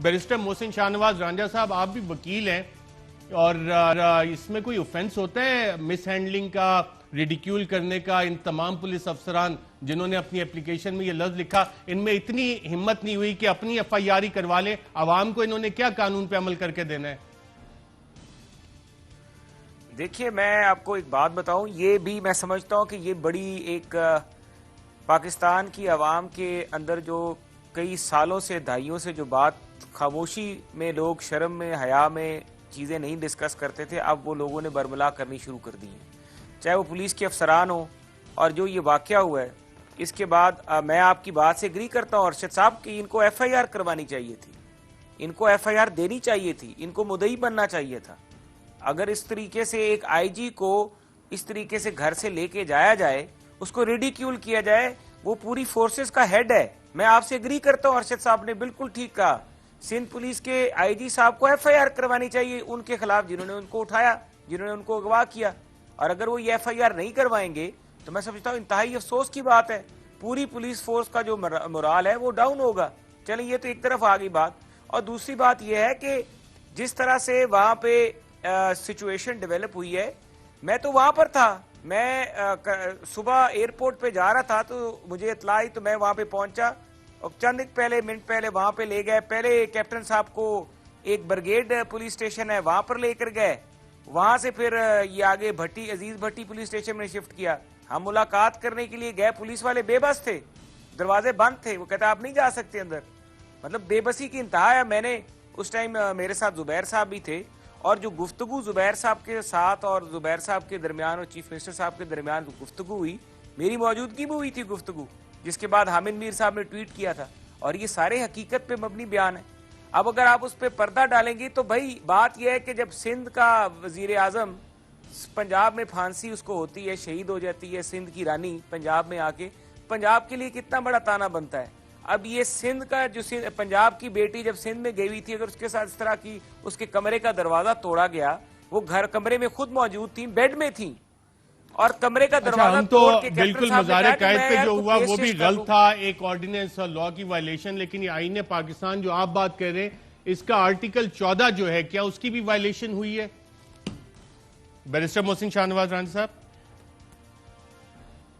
Barrister Mohsin Shahnawaz Ranjha साहब, आप भी वकील हैं और इसमें कोई ऑफेंस होता है मिस हैंडलिंग का, रिडिक्यूल करने का? इन तमाम पुलिस अफसरान जिन्होंने अपनी एप्लीकेशन में ये लफ्ज लिखा, इनमें इतनी हिम्मत नहीं हुई कि अपनी FIR करवा ले? आवाम को इन्होंने क्या कानून पे अमल करके देना है? देखिए, मैं आपको एक बात बताऊं, ये भी मैं समझता हूं कि ये बड़ी एक पाकिस्तान की आवाम के अंदर जो कई सालों से, दहाइयों से जो बात खामोशी में लोग शर्म में, हया में चीज़ें नहीं डिस्कस करते थे, अब वो लोगों ने बरमला करनी शुरू कर दी हैं। चाहे वो पुलिस के अफसरान हो, और जो ये वाक़या हुआ है इसके बाद मैं आपकी बात से एग्री करता हूँ अरशद साहब कि इनको FIR करवानी चाहिए थी, इनको FIR देनी चाहिए थी, इनको मुद्दई बनना चाहिए था। अगर इस तरीके से एक IG को इस तरीके से घर से लेके जाया जाए, उसको रिडिक्यूल किया जाए, वो पूरी फोर्सेस का हेड है। मैं आपसे एग्री करता हूँ, अरशद साहब ने बिल्कुल ठीक कहा। सिंध पुलिस के IG साहब को FIR करवानी चाहिए उनके खिलाफ, जिन्होंने उनको उठाया, जिन्होंने उनको अगवा किया। और अगर वो ये FIR नहीं करवाएंगे तो मैं समझता हूँ इंतहाई अफसोस की बात है। पूरी पुलिस फोर्स का जो मोराल है वो डाउन होगा। चलिए, ये तो एक तरफ आ गई बात। और दूसरी बात यह है कि जिस तरह से वहां पे सिचुएशन डेवलप हुई है, मैं तो वहां पर था। मैं सुबह एयरपोर्ट पे जा रहा था तो मुझे इत्तला आई, तो मैं वहां पे पहुंचा और चंद मिनट पहले वहां पे ले गए। पहले कैप्टन साहब को एक ब्रिगेड पुलिस स्टेशन है वहां पर लेकर गए, वहां से फिर ये आगे अजीज भट्टी पुलिस स्टेशन में शिफ्ट किया। हम मुलाकात करने के लिए गए, पुलिस वाले बेबस थे, दरवाजे बंद थे, वो कहता आप नहीं जा सकते अंदर। मतलब बेबसी की इंतहा है। मैंने उस टाइम मेरे साथ जुबैर साहब भी थे, और जो गुफ्तगू जुबैर साहब के साथ और जुबैर साहब के दरमियान और चीफ मिनिस्टर साहब के दरमियान गुफ्तगू हुई, मेरी मौजूदगी में हुई थी गुफ्तगू, जिसके बाद हामिद मीर साहब ने ट्वीट किया था। और ये सारे हकीकत पे मबनी बयान है। अब अगर आप उस पर पर्दा डालेंगे तो भाई बात यह है कि जब सिंध का वजीर आजम पंजाब में फांसी उसको होती है, शहीद हो जाती है, सिंध की रानी पंजाब में आके, पंजाब के लिए कितना बड़ा ताना बनता है। अब ये सिंध का जो पंजाब की बेटी जब सिंध में गई हुई थी, अगर उसके साथ इस तरह की उसके कमरे का दरवाजा तोड़ा गया, वो कमरे में खुद मौजूद थी, बेड में थी, और कमरे का दरवाजा हम तो तोड़ के बिल्कुल मज़ारे कायद पे जो हुआ वो भी गलत था, एक ऑर्डिनेंस और लॉ की वायलेशन। लेकिन ये आईने पाकिस्तान जो आप बात कर रहे हैं, इसका आर्टिकल 14 जो है, क्या उसकी भी वायलेशन हुई है? बैरिस्टर मोहसिन शाहनवाज रांझा साहब,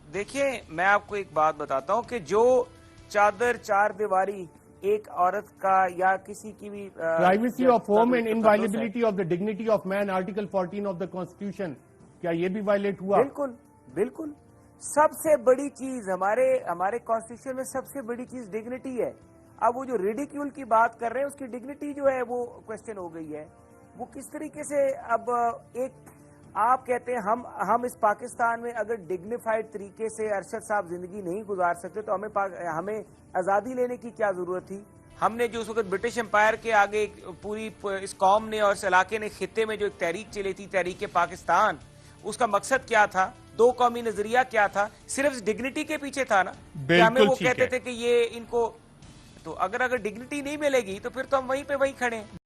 देखिए, मैं आपको एक बात बताता हूं कि जो चादर चार दीवारी एक औरत का या किसी की भी privacy of home and inviolability of the dignity of man, article 14 of the constitution, क्या ये भी वायलेट हुआ? बिल्कुल बिल्कुल। सबसे बड़ी चीज हमारे कॉन्स्टिट्यूशन में सबसे बड़ी चीज डिग्निटी है। अब वो जो रिडिक्यूल की बात कर रहे हैं, उसकी डिग्निटी जो है वो क्वेश्चन हो गई है। वो किस तरीके से, अब एक आप कहते हैं हम इस पाकिस्तान में अगर डिग्निफाइड तरीके से अरशद साहब जिंदगी नहीं गुजार सकते तो हमें आजादी लेने की क्या जरूरत थी? हमने जो उस वक्त ब्रिटिश एम्पायर के आगे पूरी इस कौम ने और इस इलाके ने, खित्ते में जो एक तहरीक चली थी, तहरीक पाकिस्तान, उसका मकसद क्या था? दो कौमी नजरिया क्या था? सिर्फ डिग्निटी के पीछे था ना। हमें वो कहते थे कि ये इनको, तो अगर डिग्निटी नहीं मिलेगी तो फिर तो हम वहीं पे वहीं खड़े हैं।